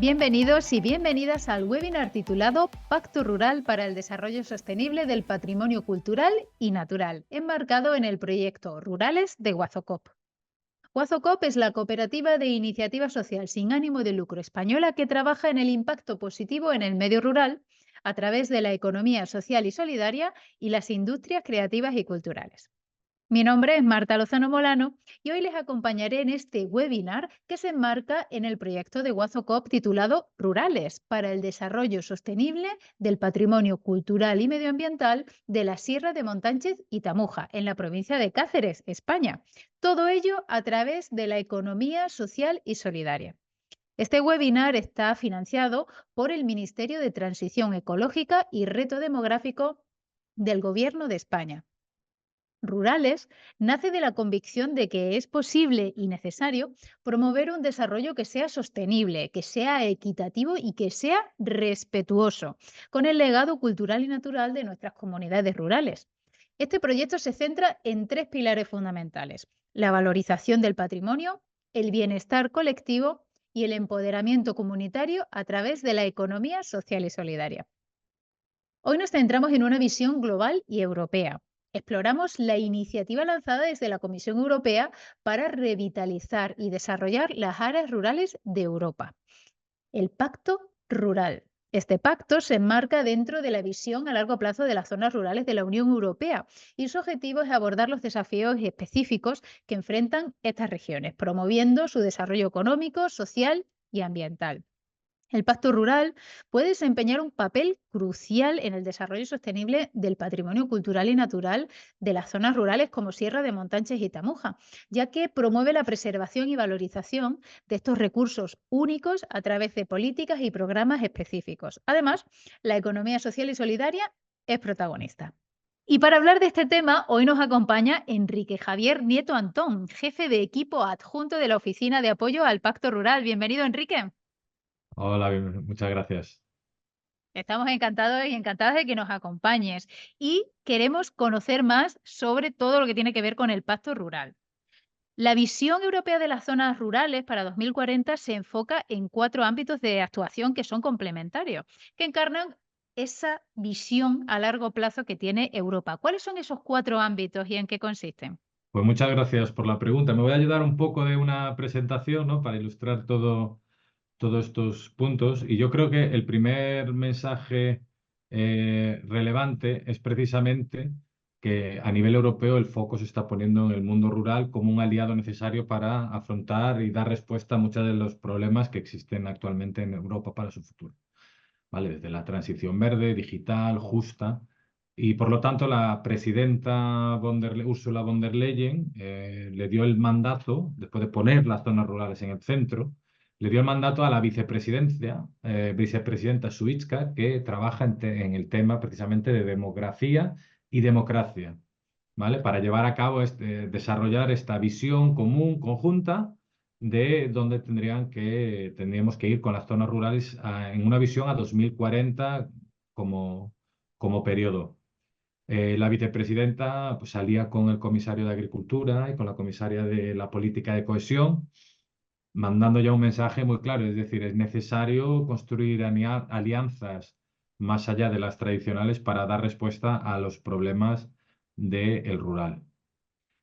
Bienvenidos y bienvenidas al webinar titulado Pacto Rural para el Desarrollo Sostenible del Patrimonio Cultural y Natural, enmarcado en el proyecto Rurales de Guazocop. Guazocop es la cooperativa de iniciativa social sin ánimo de lucro española que trabaja en el impacto positivo en el medio rural a través de la economía social y solidaria y las industrias creativas y culturales. Mi nombre es Marta Lozano Molano y hoy les acompañaré en este webinar que se enmarca en el proyecto de Guazocop titulado Rurales para el Desarrollo Sostenible del Patrimonio Cultural y Medioambiental de la Sierra de Montánchez y Tamuja, en la provincia de Cáceres, España. Todo ello a través de la economía social y solidaria. Este webinar está financiado por el Ministerio de Transición Ecológica y Reto Demográfico del Gobierno de España. Rurales nace de la convicción de que es posible y necesario promover un desarrollo que sea sostenible, que sea equitativo y que sea respetuoso con el legado cultural y natural de nuestras comunidades rurales. Este proyecto se centra en tres pilares fundamentales: la valorización del patrimonio, el bienestar colectivo y el empoderamiento comunitario a través de la economía social y solidaria. Hoy nos centramos en una visión global y europea. Exploramos la iniciativa lanzada desde la Comisión Europea para revitalizar y desarrollar las áreas rurales de Europa. El Pacto Rural. Este pacto se enmarca dentro de la visión a largo plazo de las zonas rurales de la Unión Europea y su objetivo es abordar los desafíos específicos que enfrentan estas regiones, promoviendo su desarrollo económico, social y ambiental. El Pacto Rural puede desempeñar un papel crucial en el desarrollo sostenible del patrimonio cultural y natural de las zonas rurales como Sierra de Montánchez y Tamuja, ya que promueve la preservación y valorización de estos recursos únicos a través de políticas y programas específicos. Además, la economía social y solidaria es protagonista. Y para hablar de este tema, hoy nos acompaña Enrique Javier Nieto Antón, jefe de equipo adjunto de la Oficina de Apoyo al Pacto Rural. Bienvenido, Enrique. Hola, muchas gracias. Estamos encantados y encantadas de que nos acompañes y queremos conocer más sobre todo lo que tiene que ver con el Pacto Rural. La visión europea de las zonas rurales para 2040 se enfoca en 4 ámbitos de actuación que son complementarios, que encarnan esa visión a largo plazo que tiene Europa. ¿Cuáles son esos 4 ámbitos y en qué consisten? Pues muchas gracias por la pregunta. Me voy a ayudar un poco de una presentación, ¿no? Para ilustrar todos estos puntos. Y yo creo que el primer mensaje relevante es precisamente que a nivel europeo el foco se está poniendo en el mundo rural como un aliado necesario para afrontar y dar respuesta a muchos de los problemas que existen actualmente en Europa para su futuro. ¿Vale? Desde la transición verde, digital, justa. Y por lo tanto, la presidenta Ursula von der Leyen le dio el mandato, después de poner las zonas rurales en el centro, le dio el mandato a la vicepresidenta Suitzka, que trabaja en el tema precisamente de demografía y democracia, ¿vale? Para llevar a cabo, desarrollar esta visión común, conjunta, de dónde tendríamos que ir con las zonas rurales en una visión a 2040 como periodo. La vicepresidenta pues, salía con el comisario de Agricultura y con la comisaria de la Política de Cohesión, mandando ya un mensaje muy claro, es decir, es necesario construir alianzas más allá de las tradicionales para dar respuesta a los problemas del rural.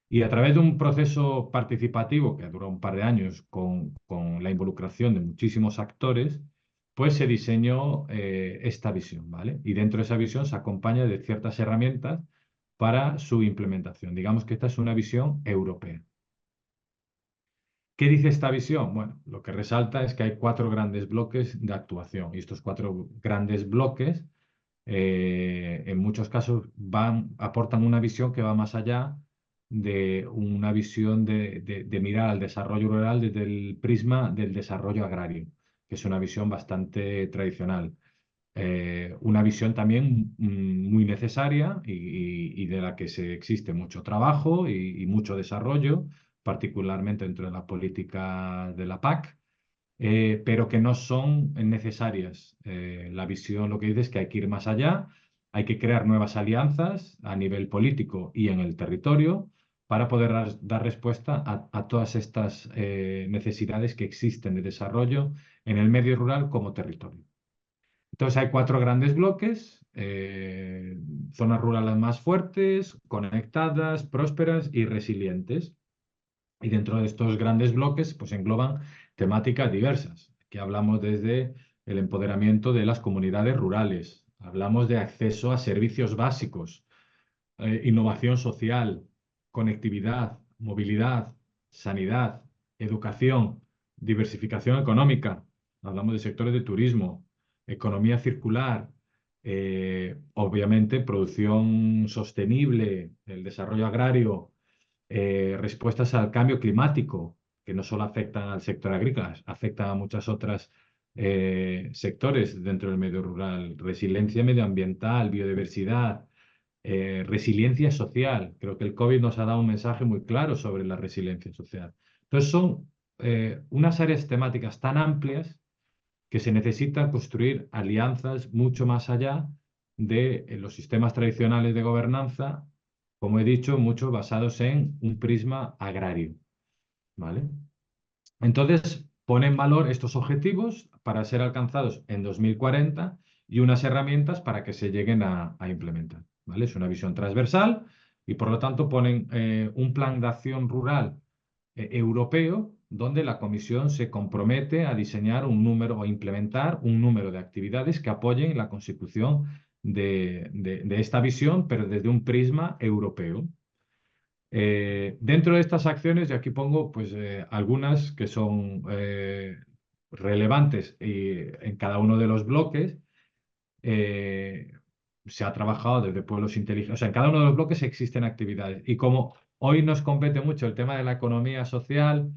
Y a través de un proceso participativo que duró un par de años con la involucración de muchísimos actores, pues se diseñó esta visión, ¿vale? Y dentro de esa visión se acompaña de ciertas herramientas para su implementación. Digamos que esta es una visión europea. ¿Qué dice esta visión? Bueno, lo que resalta es que hay 4 grandes bloques de actuación y estos 4 grandes bloques en muchos casos aportan una visión que va más allá de una visión de mirar al desarrollo rural desde el prisma del desarrollo agrario, que es una visión bastante tradicional. Una visión también muy necesaria y de la que existe mucho trabajo y mucho desarrollo, particularmente dentro de la política de la PAC, pero que no son necesarias. La visión lo que dice es que hay que ir más allá, hay que crear nuevas alianzas a nivel político y en el territorio para poder dar respuesta a todas estas necesidades que existen de desarrollo en el medio rural como territorio. Entonces hay 4 grandes bloques, zonas rurales más fuertes, conectadas, prósperas y resilientes. Y dentro de estos grandes bloques, pues engloban temáticas diversas. Aquí hablamos desde el empoderamiento de las comunidades rurales, hablamos de acceso a servicios básicos, innovación social, conectividad, movilidad, sanidad, educación, diversificación económica. Hablamos de sectores de turismo, economía circular, obviamente producción sostenible, el desarrollo agrario, respuestas al cambio climático, que no solo afectan al sector agrícola, afectan a muchas otras sectores dentro del medio rural, resiliencia medioambiental, biodiversidad, resiliencia social. Creo que el COVID nos ha dado un mensaje muy claro sobre la resiliencia social. Entonces son unas áreas temáticas tan amplias que se necesita construir alianzas mucho más allá de los sistemas tradicionales de gobernanza, como he dicho, muchos basados en un prisma agrario, ¿vale? Entonces, pone en valor estos objetivos para ser alcanzados en 2040 y unas herramientas para que se lleguen a implementar, ¿vale? Es una visión transversal y, por lo tanto, ponen un plan de acción rural europeo donde la Comisión se compromete a diseñar un número o implementar un número de actividades que apoyen la consecución de esta visión, pero desde un prisma europeo. Dentro de estas acciones, y aquí pongo pues, algunas que son relevantes en cada uno de los bloques, eh, se ha trabajado desde pueblos inteligentes, o sea, en cada uno de los bloques existen actividades. Y como hoy nos compete mucho el tema de la economía social,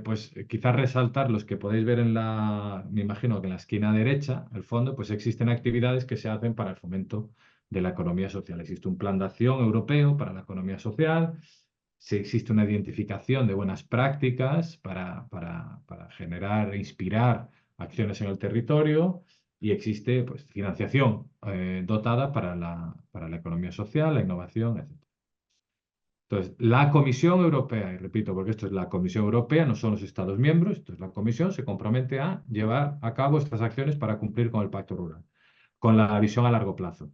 pues quizás resaltar los que podéis ver me imagino que en la esquina derecha, el fondo, pues existen actividades que se hacen para el fomento de la economía social. Existe un plan de acción europeo para la economía social, si existe una identificación de buenas prácticas para generar e inspirar acciones en el territorio y existe pues, financiación dotada para la economía social, la innovación, etc. Entonces, la Comisión Europea, y repito, porque esto es la Comisión Europea, no son los Estados miembros, esto es la Comisión, se compromete a llevar a cabo estas acciones para cumplir con el Pacto Rural, con la visión a largo plazo.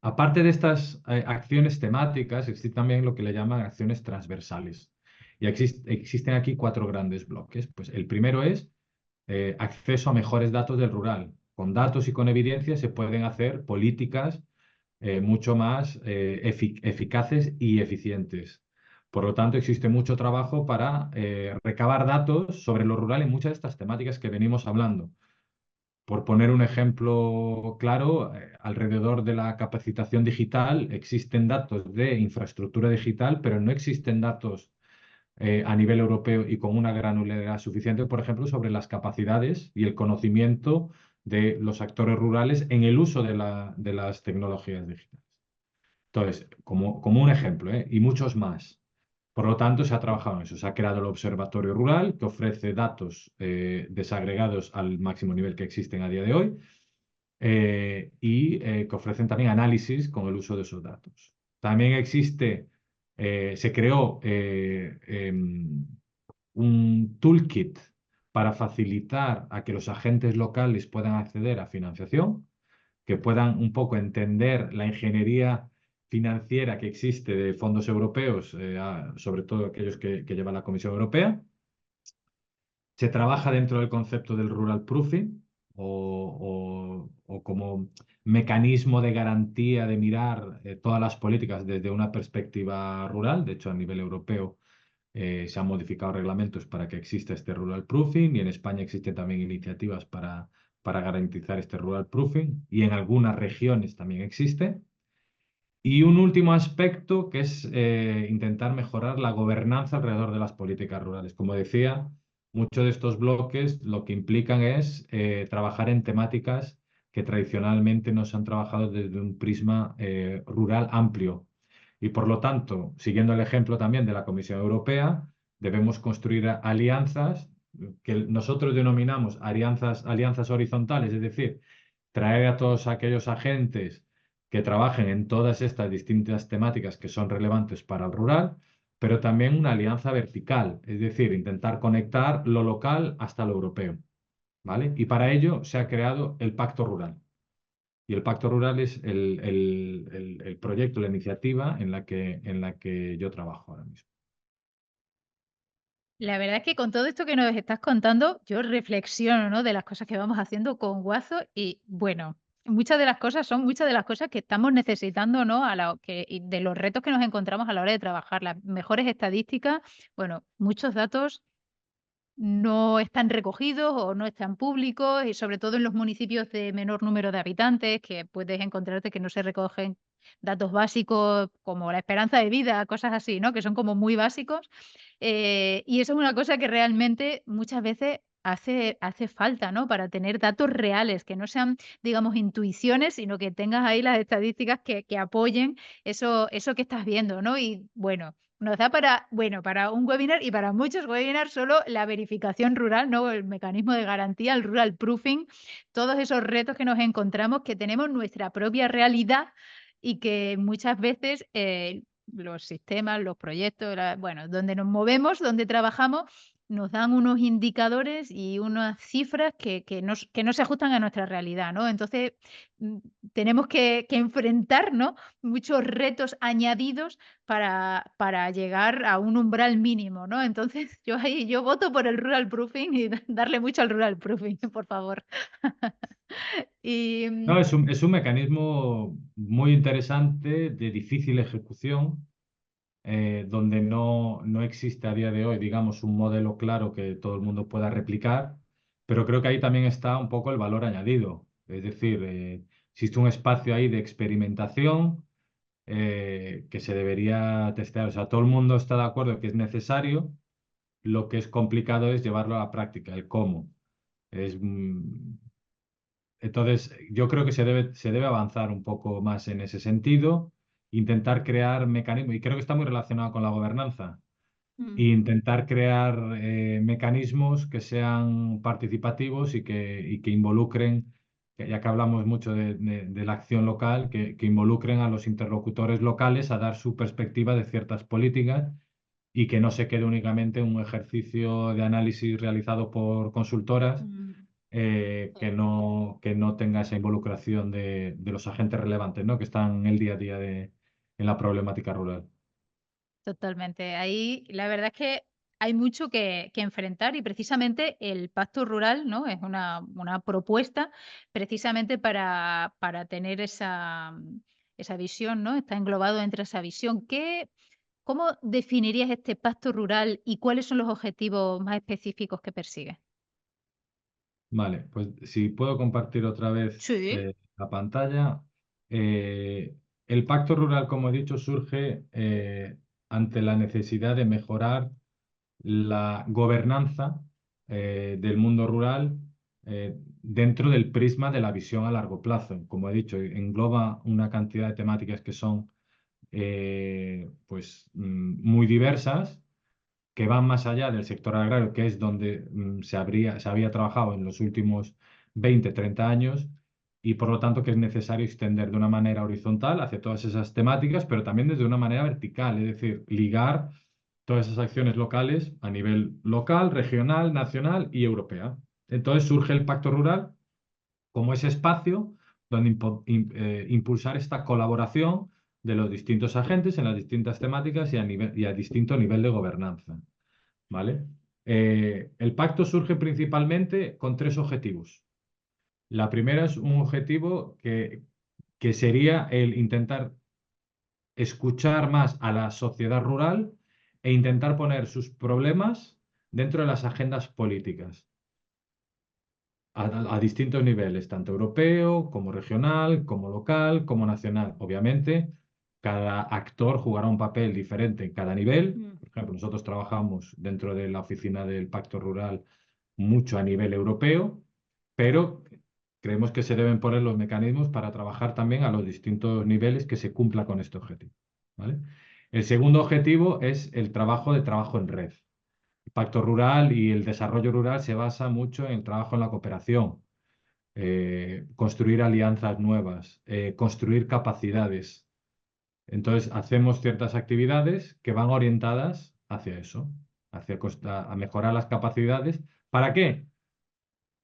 Aparte de estas acciones temáticas, existe también lo que le llaman acciones transversales. Y existen aquí 4 grandes bloques. Pues el primero es acceso a mejores datos del rural. Con datos y con evidencia se pueden hacer políticas mucho más eficaces y eficientes. Por lo tanto, existe mucho trabajo para recabar datos sobre lo rural en muchas de estas temáticas que venimos hablando. Por poner un ejemplo claro, alrededor de la capacitación digital existen datos de infraestructura digital, pero no existen datos a nivel europeo y con una granularidad suficiente, por ejemplo, sobre las capacidades y el conocimiento de los actores rurales en el uso de las tecnologías digitales. Entonces, como un ejemplo, y muchos más. Por lo tanto, se ha trabajado en eso. Se ha creado el Observatorio Rural, que ofrece datos desagregados al máximo nivel que existen a día de hoy y que ofrecen también análisis con el uso de esos datos. También se creó un toolkit para facilitar a que los agentes locales puedan acceder a financiación, que puedan un poco entender la ingeniería financiera que existe de fondos europeos, sobre todo aquellos que lleva la Comisión Europea. Se trabaja dentro del concepto del rural proofing o como mecanismo de garantía de mirar todas las políticas desde una perspectiva rural. De hecho, a nivel europeo se han modificado reglamentos para que exista este rural proofing y en España existen también iniciativas para garantizar este rural proofing y en algunas regiones también existe. Y un último aspecto que es intentar mejorar la gobernanza alrededor de las políticas rurales. Como decía, muchos de estos bloques lo que implican es trabajar en temáticas que tradicionalmente no se han trabajado desde un prisma rural amplio. Y por lo tanto, siguiendo el ejemplo también de la Comisión Europea, debemos construir alianzas que nosotros denominamos alianzas horizontales, es decir, traer a todos aquellos agentes que trabajen en todas estas distintas temáticas que son relevantes para el rural, pero también una alianza vertical, es decir, intentar conectar lo local hasta lo europeo, ¿vale? Y para ello se ha creado el Pacto Rural. Y el Pacto Rural es el proyecto, la iniciativa en la que yo trabajo ahora mismo. La verdad es que con todo esto que nos estás contando, yo reflexiono, ¿no? De las cosas que vamos haciendo con Guazo y bueno, muchas de las cosas son muchas de las cosas que estamos necesitando, ¿no? Y de los retos que nos encontramos a la hora de trabajar, las mejores estadísticas, bueno, muchos datos no están recogidos o no están públicos y sobre todo en los municipios de menor número de habitantes, que puedes encontrarte que no se recogen datos básicos como la esperanza de vida, cosas así, ¿no? Que son como muy básicos. Y eso es una cosa que realmente muchas veces hace falta, ¿no? Para tener datos reales, que no sean, digamos, intuiciones, sino que tengas ahí las estadísticas que apoyen eso que estás viendo, ¿no? Y bueno, nos da para, bueno, para un webinar y para muchos webinars solo la verificación rural, ¿no? El mecanismo de garantía, el rural proofing, todos esos retos que nos encontramos, que tenemos nuestra propia realidad y que muchas veces los sistemas, los proyectos, bueno, donde nos movemos, donde trabajamos, nos dan unos indicadores y unas cifras que no se ajustan a nuestra realidad, ¿no? Entonces, mm, tenemos que enfrentar, ¿no? Muchos retos añadidos para llegar a un umbral mínimo, ¿no? Entonces, yo voto por el rural proofing y darle mucho al rural proofing, por favor. Y, No, es un mecanismo muy interesante, de difícil ejecución, donde no existe a día de hoy, digamos, un modelo claro que todo el mundo pueda replicar, pero creo que ahí también está un poco el valor añadido. Es decir, existe un espacio ahí de experimentación que se debería testear. O sea, todo el mundo está de acuerdo que es necesario, lo que es complicado es llevarlo a la práctica, el cómo. Es, entonces, yo creo que se debe avanzar un poco más en ese sentido, intentar crear mecanismos, y creo que está muy relacionado con la gobernanza, e mm, intentar crear mecanismos que sean participativos y que involucren, ya que hablamos mucho de la acción local, que involucren a los interlocutores locales a dar su perspectiva de ciertas políticas y que no se quede únicamente en un ejercicio de análisis realizado por consultoras mm. que no tenga esa involucración de los agentes relevantes, ¿no? Que están en el día a día en la problemática rural. Totalmente. Ahí la verdad es que hay mucho que enfrentar y precisamente el pacto rural, ¿no? Es una propuesta precisamente para tener esa visión, ¿no? Está englobado entre esa visión. ¿Cómo definirías este pacto rural y cuáles son los objetivos más específicos que persigue? Vale, pues si puedo compartir otra vez Sí. la pantalla. Eh, el Pacto Rural, como he dicho, surge ante la necesidad de mejorar la gobernanza del mundo rural dentro del prisma de la visión a largo plazo. Como he dicho, engloba una cantidad de temáticas que son pues, muy diversas, que van más allá del sector agrario, que es donde se había trabajado en los últimos 20, 30 años, y por lo tanto que es necesario extender de una manera horizontal hacia todas esas temáticas, pero también desde una manera vertical, es decir, ligar todas esas acciones locales a nivel local, regional, nacional y europea. Entonces surge el Pacto Rural como ese espacio donde impulsar esta colaboración de los distintos agentes en las distintas temáticas y a distinto nivel de gobernanza. ¿Vale? El pacto surge principalmente con tres objetivos. La primera es un objetivo que sería el intentar escuchar más a la sociedad rural e intentar poner sus problemas dentro de las agendas políticas a distintos niveles, tanto europeo como regional, como local, como nacional. Obviamente, cada actor jugará un papel diferente en cada nivel. Mm, Por ejemplo, nosotros trabajamos dentro de la oficina del Pacto Rural mucho a nivel europeo, pero creemos que se deben poner los mecanismos para trabajar también a los distintos niveles que se cumpla con este objetivo. ¿Vale? El segundo objetivo es el trabajo en red. El Pacto Rural y el desarrollo rural se basa mucho en el trabajo en la cooperación. construir alianzas nuevas, construir capacidades. Entonces, hacemos ciertas actividades que van orientadas hacia eso, a mejorar las capacidades. ¿Para qué?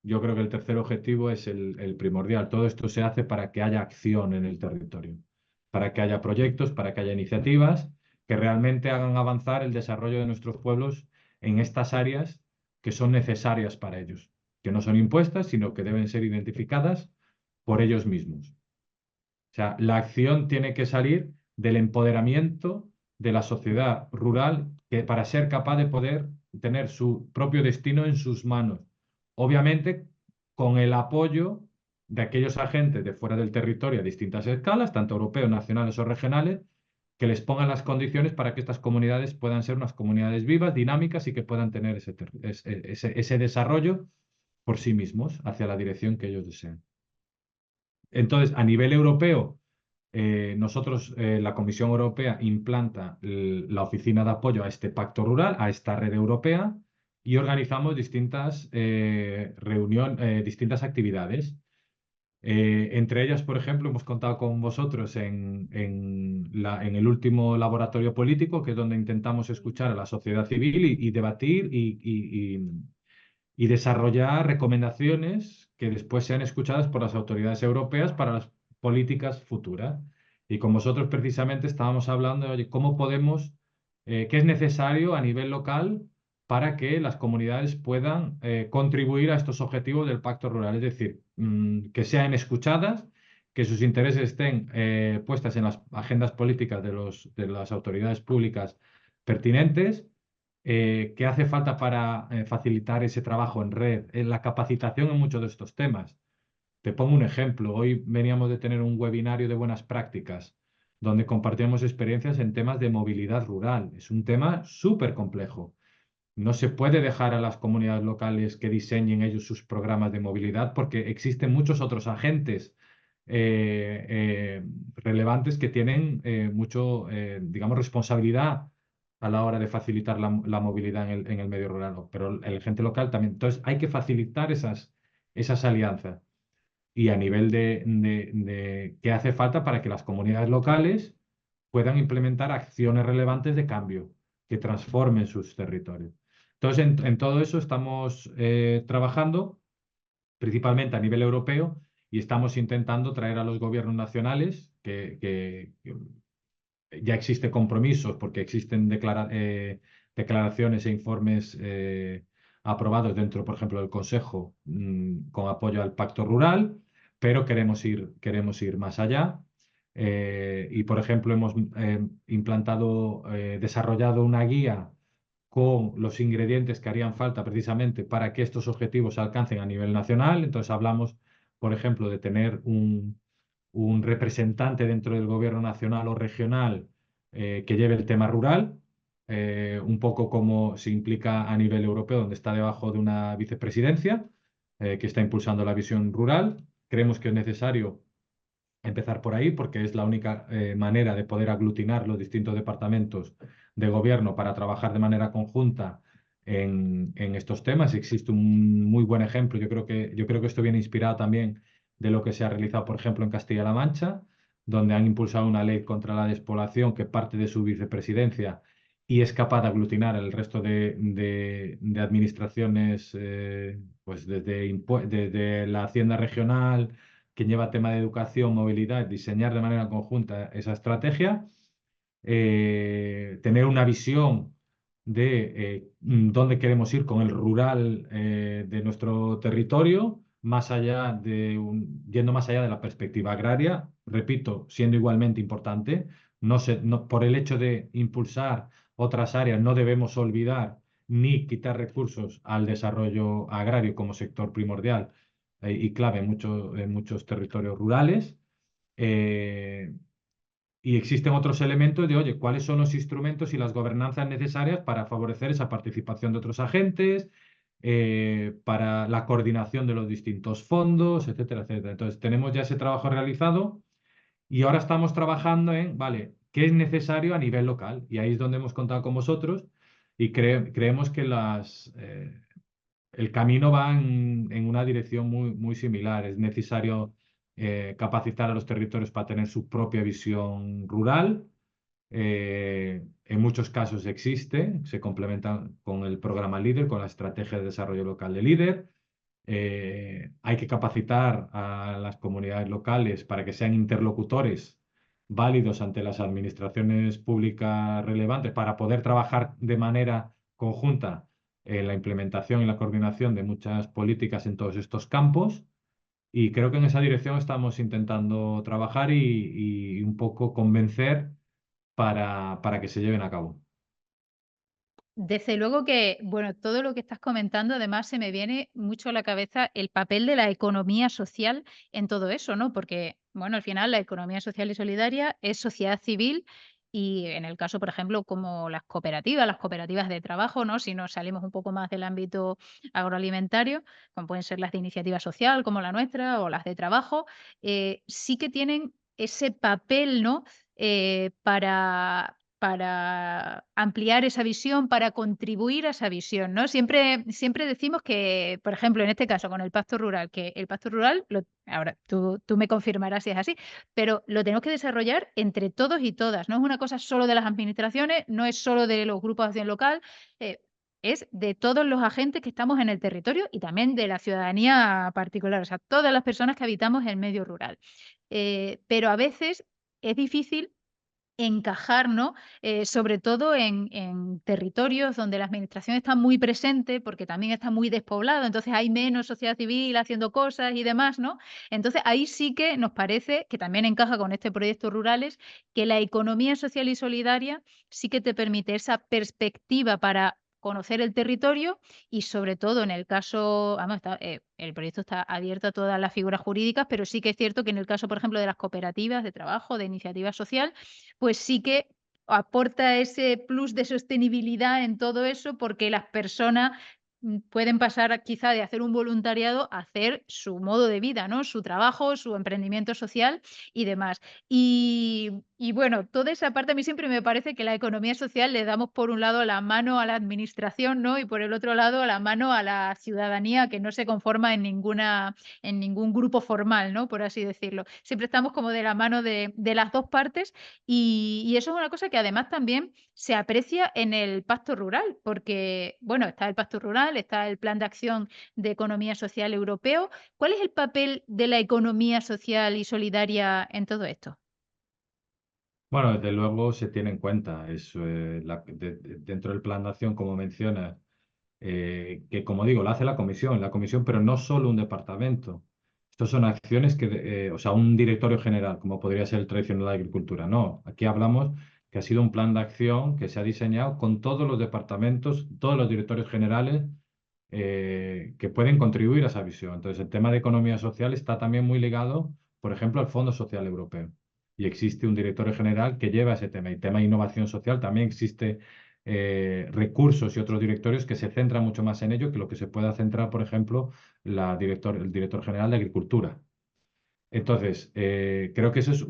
Yo creo que el tercer objetivo es el primordial. Todo esto se hace para que haya acción en el territorio, para que haya proyectos, para que haya iniciativas que realmente hagan avanzar el desarrollo de nuestros pueblos en estas áreas que son necesarias para ellos, que no son impuestas, sino que deben ser identificadas por ellos mismos. O sea, la acción tiene que salir del empoderamiento de la sociedad rural para ser capaz de poder tener su propio destino en sus manos. Obviamente, con el apoyo de aquellos agentes de fuera del territorio a distintas escalas, tanto europeos, nacionales o regionales, que les pongan las condiciones para que estas comunidades puedan ser unas comunidades vivas, dinámicas y que puedan tener ese desarrollo por sí mismos hacia la dirección que ellos desean. Entonces, a nivel europeo, nosotros, la Comisión Europea implanta la oficina de apoyo a este pacto rural, a esta red europea, y organizamos distintas distintas actividades. Entre ellas, por ejemplo, hemos contado con vosotros en el último laboratorio político, que es donde intentamos escuchar a la sociedad civil y debatir y desarrollar recomendaciones que después sean escuchadas por las autoridades europeas para las políticas futuras. Y con vosotros precisamente estábamos hablando de, oye, cómo podemos, qué es necesario a nivel local para que las comunidades puedan contribuir a estos objetivos del Pacto Rural, es decir, que sean escuchadas, que sus intereses estén puestas en las agendas políticas de las autoridades públicas pertinentes. ¿Qué hace falta para facilitar ese trabajo en red? La capacitación en muchos de estos temas. Te pongo un ejemplo. Hoy veníamos de tener un webinario de buenas prácticas donde compartíamos experiencias en temas de movilidad rural. Es un tema súper complejo. No se puede dejar a las comunidades locales que diseñen ellos sus programas de movilidad porque existen muchos otros agentes relevantes que tienen digamos, responsabilidad a la hora de facilitar la movilidad en el medio rural, pero el agente local también. Entonces, hay que facilitar esas alianzas y a nivel de qué hace falta para que las comunidades locales puedan implementar acciones relevantes de cambio que transformen sus territorios. Entonces, en todo eso estamos trabajando principalmente a nivel europeo y estamos intentando traer a los gobiernos nacionales que ya existen compromisos porque existen declaraciones e informes aprobados dentro, por ejemplo, del Consejo con apoyo al Pacto Rural, pero queremos ir más allá. Y, por ejemplo, hemos desarrollado una guía con los ingredientes que harían falta precisamente para que estos objetivos se alcancen a nivel nacional. Entonces hablamos, por ejemplo, de tener un representante dentro del gobierno nacional o regional que lleve el tema rural, un poco como se implica a nivel europeo, donde está debajo de una vicepresidencia que está impulsando la visión rural. Creemos que es necesario empezar por ahí porque es la única manera de poder aglutinar los distintos departamentos de gobierno para trabajar de manera conjunta en estos temas. Existe un muy buen ejemplo, yo creo que esto viene inspirado también de lo que se ha realizado, por ejemplo, en Castilla-La Mancha, donde han impulsado una ley contra la despoblación que parte de su vicepresidencia y es capaz de aglutinar el resto de administraciones, pues desde la Hacienda Regional, que lleva tema de educación, movilidad, diseñar de manera conjunta esa estrategia, tener una visión de dónde queremos ir con el rural de nuestro territorio, yendo más allá de la perspectiva agraria, repito, siendo igualmente importante, por el hecho de impulsar otras áreas no debemos olvidar ni quitar recursos al desarrollo agrario como sector primordial y clave en muchos territorios rurales. Eh, y existen otros elementos de, oye, ¿cuáles son los instrumentos y las gobernanzas necesarias para favorecer esa participación de otros agentes, para la coordinación de los distintos fondos, etcétera, etcétera? Entonces, tenemos ya ese trabajo realizado y ahora estamos trabajando en, vale, ¿qué es necesario a nivel local? Y ahí es donde hemos contado con vosotros y creemos que el camino va en una dirección muy similar. Es necesario capacitar a los territorios para tener su propia visión rural. En muchos casos existe, se complementan con el programa LEADER, con la estrategia de desarrollo local de LEADER. Hay que capacitar a las comunidades locales para que sean interlocutores válidos ante las administraciones públicas relevantes para poder trabajar de manera conjunta en la implementación y la coordinación de muchas políticas en todos estos campos. Y creo que en esa dirección estamos intentando trabajar y un poco convencer para que se lleven a cabo. Desde luego que, bueno, todo lo que estás comentando, además se me viene mucho a la cabeza el papel de la economía social en todo eso, ¿no? Porque, bueno, al final la economía social y solidaria es sociedad civil y en el caso, por ejemplo, como las cooperativas de trabajo, ¿no? Si nos salimos un poco más del ámbito agroalimentario, como pueden ser las de iniciativa social, como la nuestra, o las de trabajo, sí que tienen ese papel, ¿no? Para ampliar esa visión, para contribuir a esa visión, ¿no? Siempre decimos que, por ejemplo, en este caso con el pacto rural, que el pacto rural, ahora tú me confirmarás si es así, pero lo tenemos que desarrollar entre todos y todas. No es una cosa solo de las administraciones, no es solo de los grupos de acción local, eh, es de todos los agentes que estamos en el territorio y también de la ciudadanía particular, o sea, todas las personas que habitamos el medio rural. Pero a veces es difícil encajar, ¿no? Sobre todo en territorios donde la administración está muy presente, porque también está muy despoblado, entonces hay menos sociedad civil haciendo cosas y demás, ¿no? Entonces ahí sí que nos parece, que también encaja con este proyecto Rurales, que la economía social y solidaria sí que te permite esa perspectiva para conocer el territorio y sobre todo en el caso, además el proyecto está abierto a todas las figuras jurídicas, pero sí que es cierto que en el caso, por ejemplo, de las cooperativas de trabajo, de iniciativa social, pues sí que aporta ese plus de sostenibilidad en todo eso, porque las personas pueden pasar quizá de hacer un voluntariado a hacer su modo de vida, ¿no? Su trabajo, su emprendimiento social y demás. Y bueno, toda esa parte a mí siempre me parece que la economía social le damos por un lado la mano a la administración, ¿no? Y por el otro lado la mano a la ciudadanía que no se conforma en ningún grupo formal, ¿no? Por así decirlo. Siempre estamos como de la mano de las dos partes y eso es una cosa que además también se aprecia en el Pacto Rural, porque, bueno, está el Pacto Rural, está el Plan de Acción de Economía Social Europeo. ¿Cuál es el papel de la economía social y solidaria en todo esto? Bueno, desde luego se tiene en cuenta. Dentro del plan de acción, como menciona, que como digo, lo hace la comisión, pero no solo un departamento. Estos son acciones o sea, un directorio general, como podría ser el tradicional de agricultura. No, aquí hablamos que ha sido un plan de acción que se ha diseñado con todos los departamentos, todos los directorios generales que pueden contribuir a esa visión. Entonces, el tema de economía social está también muy ligado, por ejemplo, al Fondo Social Europeo. Y existe un directorio general que lleva ese tema. Y tema de innovación social también existe recursos y otros directorios que se centran mucho más en ello que lo que se pueda centrar, por ejemplo, el director general de Agricultura. Entonces, creo que eso es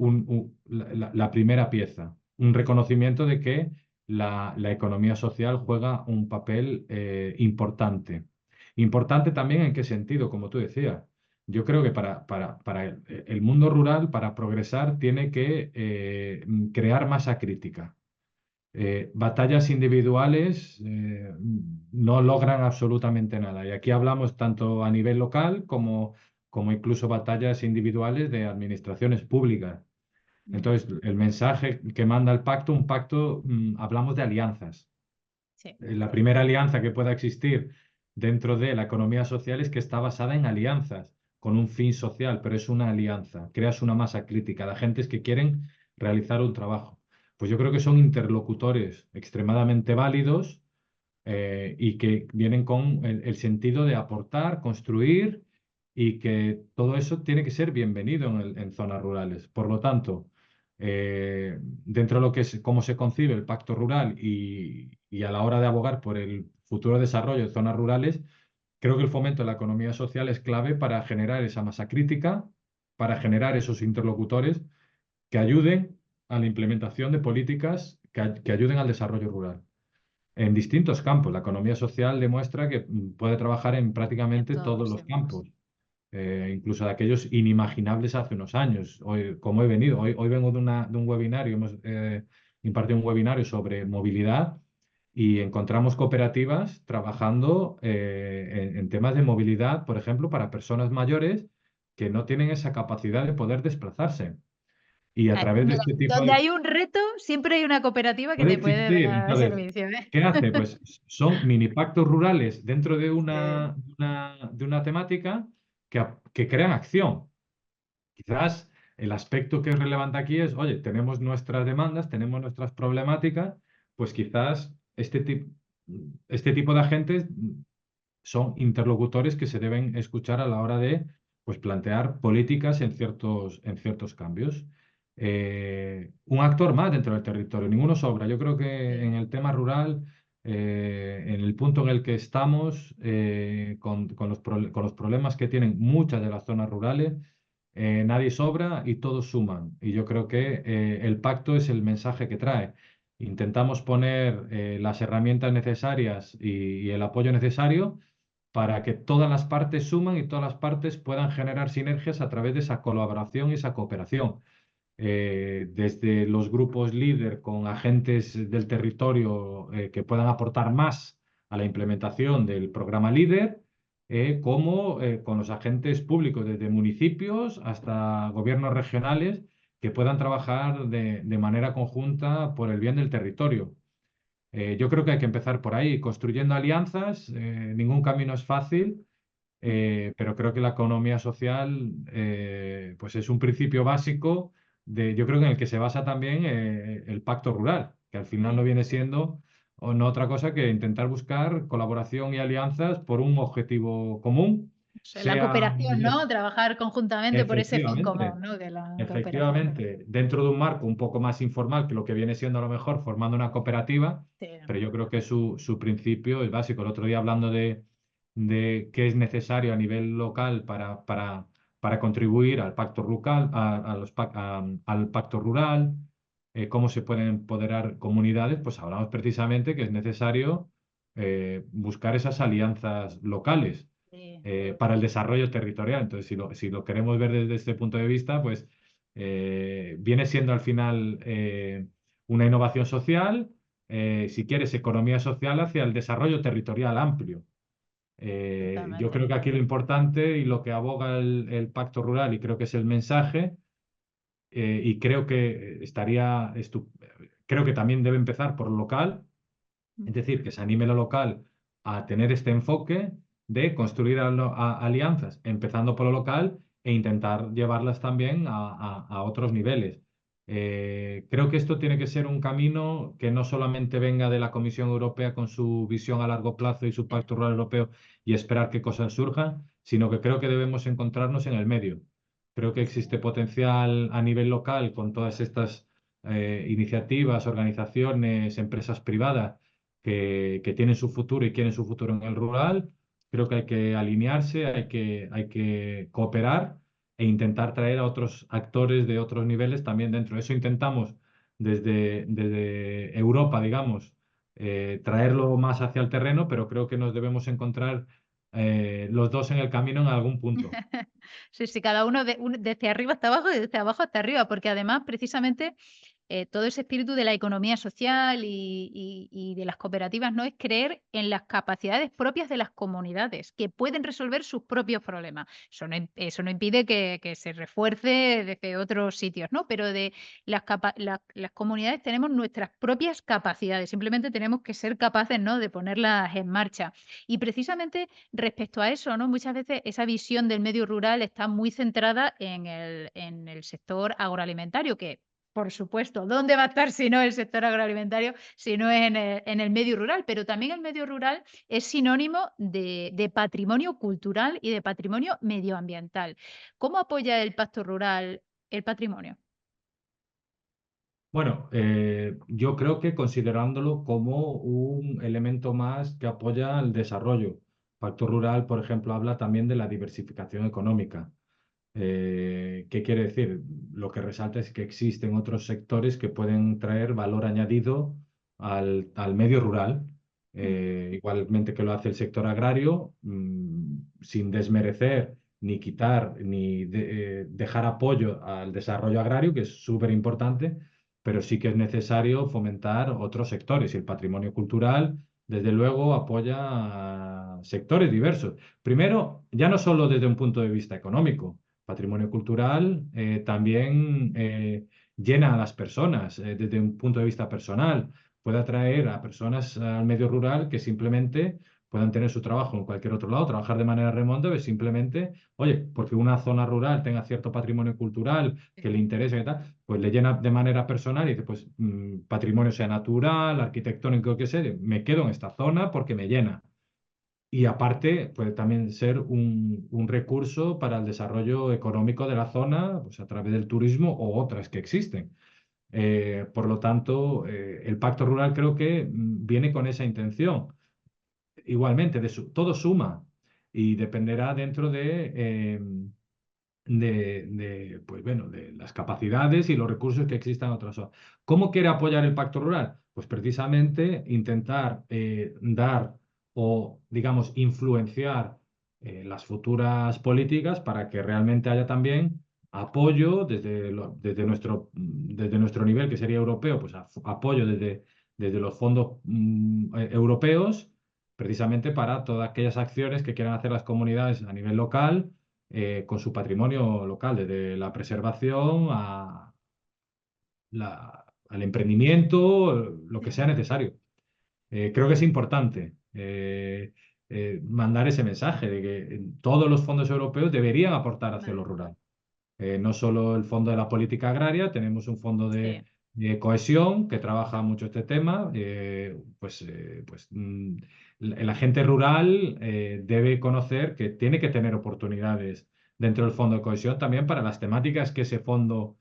la primera pieza, un reconocimiento de que la economía social juega un papel importante. Importante también en qué sentido, como tú decías. Yo creo que para el mundo rural, para progresar, tiene que crear masa crítica. Batallas individuales no logran absolutamente nada. Y aquí hablamos tanto a nivel local como incluso batallas individuales de administraciones públicas. Mm, Entonces, el mensaje que manda el pacto, un pacto, hablamos de alianzas. sí. La primera alianza que pueda existir dentro de la economía social es que está basada en alianzas con un fin social, pero es una alianza. Creas una masa crítica de agentes que quieren realizar un trabajo. Pues yo creo que son interlocutores extremadamente válidos y que vienen con el sentido de aportar, construir y que todo eso tiene que ser bienvenido en zonas rurales. Por lo tanto, dentro de lo que es cómo se concibe el pacto rural y a la hora de abogar por el futuro desarrollo de zonas rurales, creo que el fomento de la economía social es clave para generar esa masa crítica, para generar esos interlocutores que ayuden a la implementación de políticas que ayuden al desarrollo rural. en distintos campos. La economía social demuestra que puede trabajar en En prácticamente todos todos los los ámbitos. campos, incluso de aquellos inimaginables hace unos años. Hoy, como he venido, hoy vengo de un webinario, hemos impartido un webinario sobre movilidad y encontramos cooperativas trabajando en temas de movilidad, por ejemplo, para personas mayores que no tienen esa capacidad de poder desplazarse. Y a través de Mira, este tipo donde de... hay un reto, siempre hay una cooperativa que Puede te puede existir. dar Entonces, servicio, ¿eh? ¿qué hace? Pues son mini pactos rurales dentro de Sí. una temática que crean acción. Quizás el aspecto que es relevante aquí es, oye, tenemos nuestras demandas, tenemos nuestras problemáticas, pues quizás este tipo de agentes son interlocutores que se deben escuchar a la hora de pues, plantear políticas en ciertos cambios. Un actor más dentro del territorio, ninguno sobra. Yo creo que Sí. en el tema rural, en el punto en el que estamos, con los problemas que tienen muchas de las zonas rurales, nadie sobra y todos suman. Y yo creo que el pacto es el mensaje que trae. Intentamos poner las herramientas necesarias y el apoyo necesario para que todas las partes suman y todas las partes puedan generar sinergias a través de esa colaboración y esa cooperación. Desde los grupos líder con agentes del territorio que puedan aportar más a la implementación del programa líder, como con los agentes públicos, desde municipios hasta gobiernos regionales, que puedan trabajar de manera conjunta por el bien del territorio. Yo creo que hay que empezar por ahí, construyendo alianzas. Ningún camino es fácil, pero creo que la economía social pues es un principio básico yo creo que en el que se basa también el pacto rural, que al final no Sí. viene siendo o no otra cosa que intentar buscar colaboración y alianzas por un objetivo común, O sea, la sea a cooperación, nivel... ¿no? Trabajar conjuntamente por ese fin Efectivamente. común, ¿no? De la cooperación. Efectivamente, dentro de un marco un poco más informal que lo que viene siendo a lo mejor formando una cooperativa, Sí. pero yo creo que su principio es básico. El otro día hablando de qué es necesario a nivel local para contribuir al pacto rural, al pacto rural, cómo se pueden empoderar comunidades, pues hablamos precisamente que es necesario buscar esas alianzas locales Sí. para el desarrollo territorial. Entonces, si lo queremos ver desde este punto de vista, pues viene siendo al final una innovación social, si quieres, economía social hacia el desarrollo territorial amplio. Yo Totalmente. creo que aquí lo importante y lo que aboga el Pacto Rural, y creo que es el mensaje, y creo que creo que también debe empezar por lo local, es decir, que se anime lo local a tener este enfoque de construir alianzas, empezando por lo local e intentar llevarlas también a otros niveles. Creo que esto tiene que ser un camino que no solamente venga de la Comisión Europea con su visión a largo plazo y su Sí. Pacto Rural Europeo y esperar que cosas surjan, sino que creo que debemos encontrarnos en el medio. Creo que Sí. existe potencial a nivel local con todas estas iniciativas, organizaciones, empresas privadas que tienen su futuro y quieren su futuro en el rural. Creo que hay que alinearse, hay que cooperar e intentar traer a otros actores de otros niveles también dentro. Eso intentamos desde Europa, digamos, traerlo más hacia el terreno, pero creo que nos debemos encontrar los dos en el camino en algún punto. Sí, sí, cada uno desde arriba hasta abajo y desde abajo hasta arriba, porque además, precisamente, todo ese espíritu de la economía social y de las cooperativas, ¿no? Es creer en las capacidades propias de las comunidades, que pueden resolver sus propios problemas. Eso no impide que se refuerce desde otros sitios, ¿no? Pero de las comunidades tenemos nuestras propias capacidades, simplemente tenemos que ser capaces, ¿no? De ponerlas en marcha. Y precisamente respecto a eso, ¿no? Muchas veces esa visión del medio rural está muy centrada en el sector agroalimentario, que por supuesto, ¿dónde va a estar si no el sector agroalimentario, si no es en el medio rural? Pero también el medio rural es sinónimo de patrimonio cultural y de patrimonio medioambiental. ¿Cómo apoya el Pacto Rural el patrimonio? Bueno, yo creo que considerándolo como un elemento más que apoya el desarrollo. Pacto Rural, por ejemplo, habla también de la diversificación económica. ¿Qué quiere decir? Lo que resalta es que existen otros sectores que pueden traer valor añadido al medio rural. igualmente que lo hace el sector agrario, sin desmerecer ni quitar ni dejar apoyo al desarrollo agrario, que es súper importante, pero sí que es necesario fomentar otros sectores y el patrimonio cultural, desde luego, apoya a sectores diversos. Primero, ya no solo desde un punto de vista económico, patrimonio cultural también llena a las personas desde un punto de vista personal. Puede atraer a personas al medio rural que simplemente puedan tener su trabajo en cualquier otro lado, trabajar de manera remota, pues simplemente, oye, porque una zona rural tenga cierto patrimonio cultural que le interesa y tal, pues le llena de manera personal y dice, pues patrimonio sea natural, arquitectónico, que sea, me quedo en esta zona porque me llena. Y aparte, puede también ser un recurso para el desarrollo económico de la zona, pues a través del turismo o otras que existen. Por lo tanto, el Pacto Rural creo que viene con esa intención. Igualmente, todo suma y dependerá dentro pues bueno, de las capacidades y los recursos que existan en otras zonas. ¿Cómo quiere apoyar el Pacto Rural? Pues precisamente intentar dar o, digamos, influenciar las futuras políticas para que realmente haya también apoyo desde nuestro nivel, que sería europeo, pues apoyo desde los fondos europeos, precisamente para todas aquellas acciones que quieran hacer las comunidades a nivel local con su patrimonio local, desde la preservación al emprendimiento, lo que sea Sí, necesario. Creo que es importante mandar ese mensaje de que todos los fondos europeos deberían aportar hacia lo vale. rural. No solo el fondo de la política agraria, tenemos un fondo Sí, de cohesión que trabaja mucho este tema. La gente rural debe conocer que tiene que tener oportunidades dentro del fondo de cohesión también para las temáticas que ese fondo,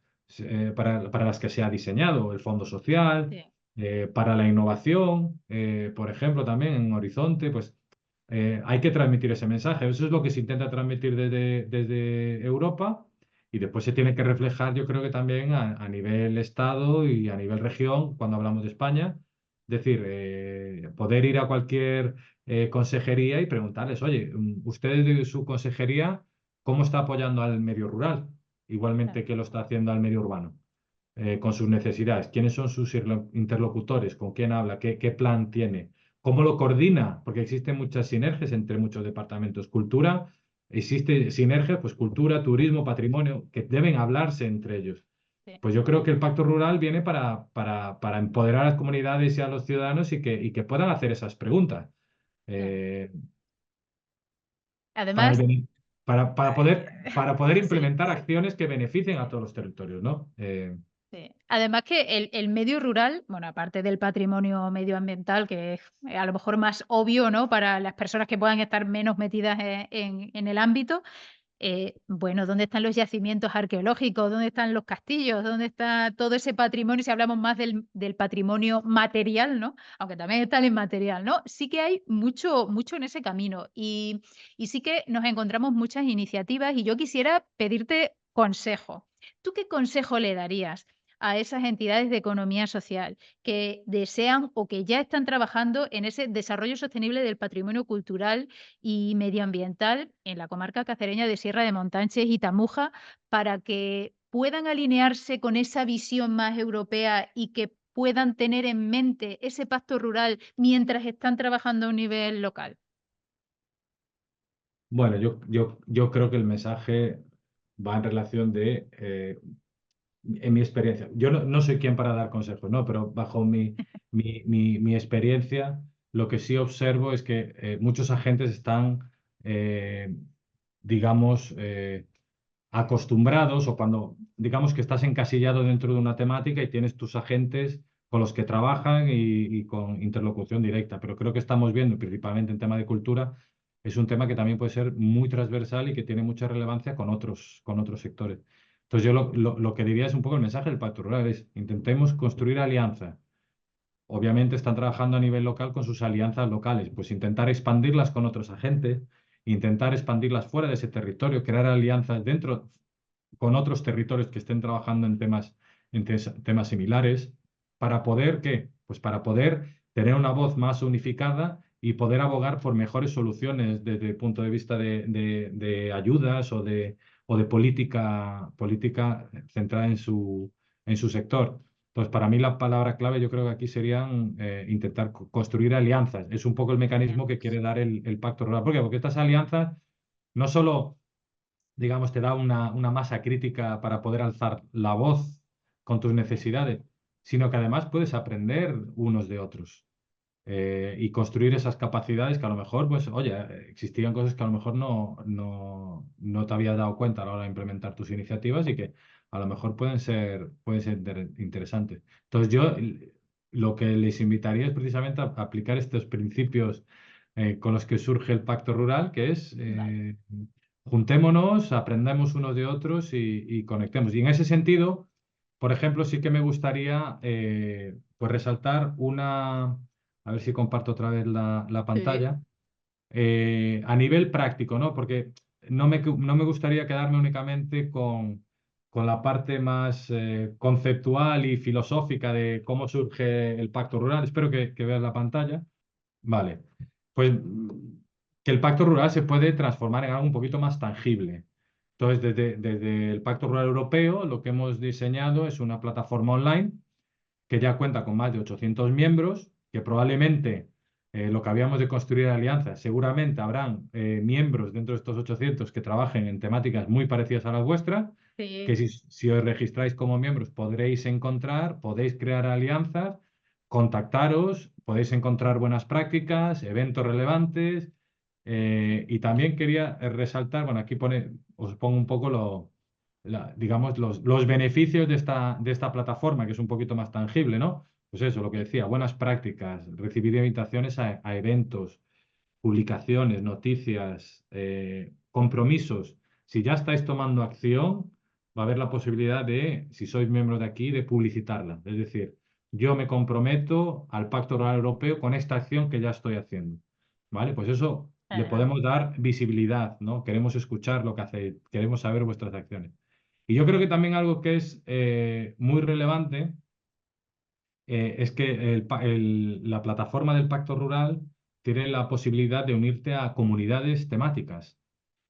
para las que se ha diseñado, el fondo social, sí, para la innovación, por ejemplo, también en Horizonte, pues hay que transmitir ese mensaje. Eso es lo que se intenta transmitir desde Europa y después se tiene que reflejar, yo creo que también a nivel Estado y a nivel región, cuando hablamos de España. Es decir, poder ir a cualquier consejería y preguntarles, oye, ustedes de su consejería, ¿cómo está apoyando al medio rural? claro. Igualmente que lo está haciendo al medio urbano, con sus necesidades. ¿Quiénes son sus interlocutores? ¿Con quién habla? ¿Qué plan tiene? ¿Cómo lo coordina? Porque existen muchas sinergias entre muchos departamentos. Cultura, existe sinergia, pues cultura, turismo, patrimonio, que deben hablarse entre ellos. Sí, Pues yo creo que el Pacto Rural viene para empoderar a las comunidades y a los ciudadanos y que puedan hacer esas preguntas. claro. eh, para, el Además, bene- para poder sí. implementar acciones que beneficien a todos los territorios, ¿no? Sí. Además que el medio rural, bueno, aparte del patrimonio medioambiental, que es a lo mejor más obvio, ¿no? Para las personas que puedan estar menos metidas en el ámbito, bueno, ¿dónde están los yacimientos arqueológicos? ¿Dónde están los castillos? ¿Dónde está todo ese patrimonio? Si hablamos más del patrimonio material, ¿no? Aunque también está el inmaterial, ¿no? Sí que hay mucho, mucho en ese camino y sí que nos encontramos muchas iniciativas y yo quisiera pedirte consejo. ¿Tú qué consejo le darías a esas entidades de economía social que desean o que ya están trabajando en ese desarrollo sostenible del patrimonio cultural y medioambiental en la comarca cacereña de Sierra de Montánchez y Tamuja para que puedan alinearse con esa visión más europea y que puedan tener en mente ese pacto rural mientras están trabajando a un nivel local? Bueno, yo creo que el mensaje va en relación en mi experiencia, yo no soy quien para dar consejos, ¿no? Pero bajo mi experiencia, lo que sí observo es que muchos agentes están, eh, digamos, acostumbrados o cuando, digamos que estás encasillado dentro de una temática y tienes tus agentes con los que trabajan y con interlocución directa. Pero creo que estamos viendo, principalmente en tema de cultura, es un tema que también puede ser muy transversal y que tiene mucha relevancia con otros sectores. Entonces yo lo que diría es un poco el mensaje del Pacto Rural, es intentemos construir alianzas. Obviamente están trabajando a nivel local con sus alianzas locales, pues intentar expandirlas con otros agentes, intentar expandirlas fuera de ese territorio, crear alianzas dentro con otros territorios que estén trabajando en temas similares, para poder, ¿qué? Pues para poder tener una voz más unificada y poder abogar por mejores soluciones desde el punto de vista de ayudas o de política centrada en su sector. Entonces, para mí la palabra clave yo creo que aquí serían intentar construir alianzas. Es un poco el mecanismo que quiere dar el Pacto Rural. ¿Por qué? Porque estas alianzas no solo, digamos, te da una masa crítica para poder alzar la voz con tus necesidades, sino que además puedes aprender unos de otros y construir esas capacidades que a lo mejor, pues, oye, existían cosas que a lo mejor no te habías dado cuenta a la hora de implementar tus iniciativas y que a lo mejor pueden ser interesantes. Entonces, yo lo que les invitaría es precisamente a aplicar estos principios con los que surge el Pacto Rural, que es Vale. juntémonos, aprendamos unos de otros y conectemos. Y en ese sentido, por ejemplo, sí que me gustaría pues resaltar a ver si comparto otra vez la Sí. pantalla, a nivel práctico, ¿no? Porque no me gustaría quedarme únicamente con la parte más conceptual y filosófica de cómo surge el Pacto Rural. Espero que veas la pantalla. Vale, pues que el Pacto Rural se puede transformar en algo un poquito más tangible. Entonces, desde el Pacto Rural Europeo, lo que hemos diseñado es una plataforma online que ya cuenta con más de 800 miembros, que probablemente lo que habíamos de construir alianzas, seguramente habrán miembros dentro de estos 800 que trabajen en temáticas muy parecidas a las vuestras, que Sí. si os registráis como miembros podréis encontrar, podéis crear alianzas, contactaros, podéis encontrar buenas prácticas, eventos relevantes. Y también quería resaltar, bueno, aquí os pongo un poco digamos, los beneficios de esta plataforma, que es un poquito más tangible, ¿no? Pues eso, lo que decía, buenas prácticas, recibir invitaciones a eventos, publicaciones, noticias, compromisos. Si ya estáis tomando acción, va a haber la posibilidad de, si sois miembros de aquí, de publicitarla. Es decir, yo me comprometo al Pacto Rural Europeo con esta acción que ya estoy haciendo. ¿Vale? Pues eso le Ajá. podemos dar visibilidad, ¿no? Queremos escuchar lo que hacéis, queremos saber vuestras acciones. Y yo creo que también algo que es muy relevante es que la plataforma del Pacto Rural tiene la posibilidad de unirte a comunidades temáticas.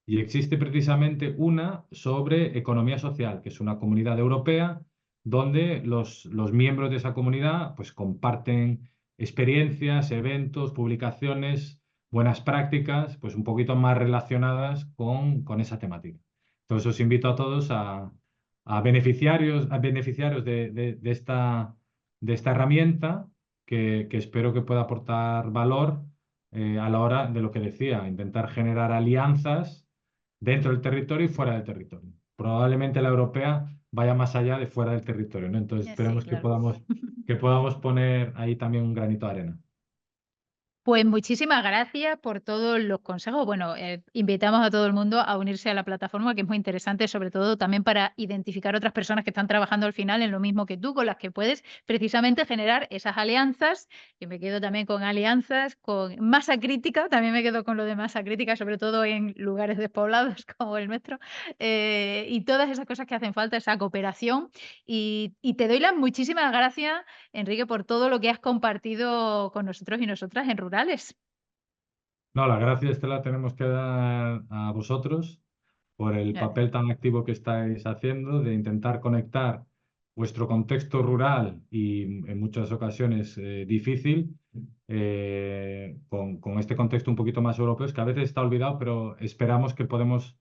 Y existe precisamente una sobre economía social, que es una comunidad europea donde los miembros de esa comunidad pues comparten experiencias, eventos, publicaciones, buenas prácticas, pues un poquito más relacionadas con esa temática. Entonces os invito a todos a beneficiarios de esta herramienta que espero que pueda aportar valor a la hora de lo que decía, intentar generar alianzas dentro del territorio y fuera del territorio. Probablemente la europea vaya más allá de fuera del territorio, ¿no? Entonces Sí, esperemos claro. que podamos poner ahí también un granito de arena. Pues muchísimas gracias por todos los consejos. Bueno, invitamos a todo el mundo a unirse a la plataforma, que es muy interesante, sobre todo también para identificar otras personas que están trabajando al final en lo mismo que tú, con las que puedes precisamente generar esas alianzas. Y me quedo también con alianzas, con masa crítica, también me quedo con lo de masa crítica, sobre todo en lugares despoblados como el nuestro, y todas esas cosas que hacen falta, esa cooperación. Y te doy las muchísimas gracias, Enrique, por todo lo que has compartido con nosotros y nosotras en Rurales. No, la gracias te la tenemos que dar a vosotros por el Eh, papel tan activo que estáis haciendo de intentar conectar vuestro contexto rural y en muchas ocasiones difícil con este contexto un poquito más europeo, es que a veces está olvidado, pero esperamos que podemos,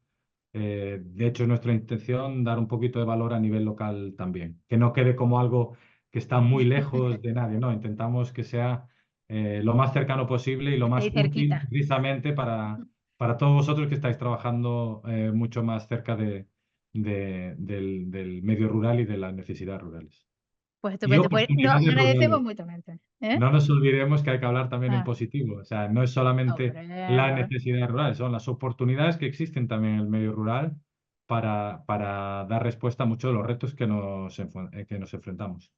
de hecho es nuestra intención, dar un poquito de valor a nivel local también, que no quede como algo que está muy lejos de nadie, no, intentamos que sea lo más cercano posible y lo Está más ahí útil cerquita. precisamente para todos vosotros que estáis trabajando mucho más cerca del medio rural y de las necesidades rurales. Pues Y estupendo. Pues nos oportunidades agradecemos rurales. mutuamente. ¿Eh? No nos olvidemos que hay que hablar también en Ah, positivo. O sea, no es solamente hombre, las necesidades rurales, son las oportunidades que existen también en el medio rural para dar respuesta a muchos de los retos que nos enfrentamos.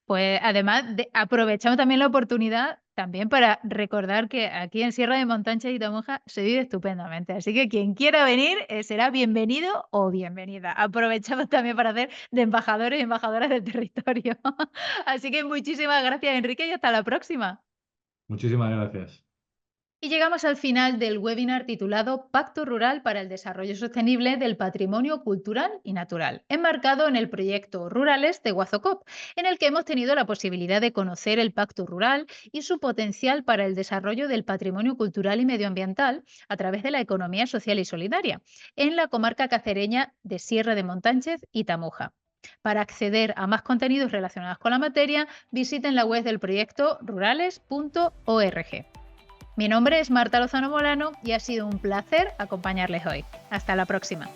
pues además aprovechamos también la oportunidad también para recordar que aquí en Sierra de Montánchez y Tamuja se vive estupendamente. Así que quien quiera venir será bienvenido o bienvenida. Aprovechamos también para hacer de embajadores y embajadoras del territorio. Así que muchísimas gracias, Enrique, y hasta la próxima. Muchísimas gracias. Y llegamos al final del webinar titulado Pacto Rural para el Desarrollo Sostenible del Patrimonio Cultural y Natural, enmarcado en el proyecto Rurales de Guazocop, en el que hemos tenido la posibilidad de conocer el Pacto Rural y su potencial para el desarrollo del patrimonio cultural y medioambiental a través de la economía social y solidaria, en la comarca cacereña de Sierra de Montánchez y Tamuja. Para acceder a más contenidos relacionados con la materia, visiten la web del proyecto rurales.org. Mi nombre es Marta Lozano Molano y ha sido un placer acompañarles hoy. Hasta la próxima.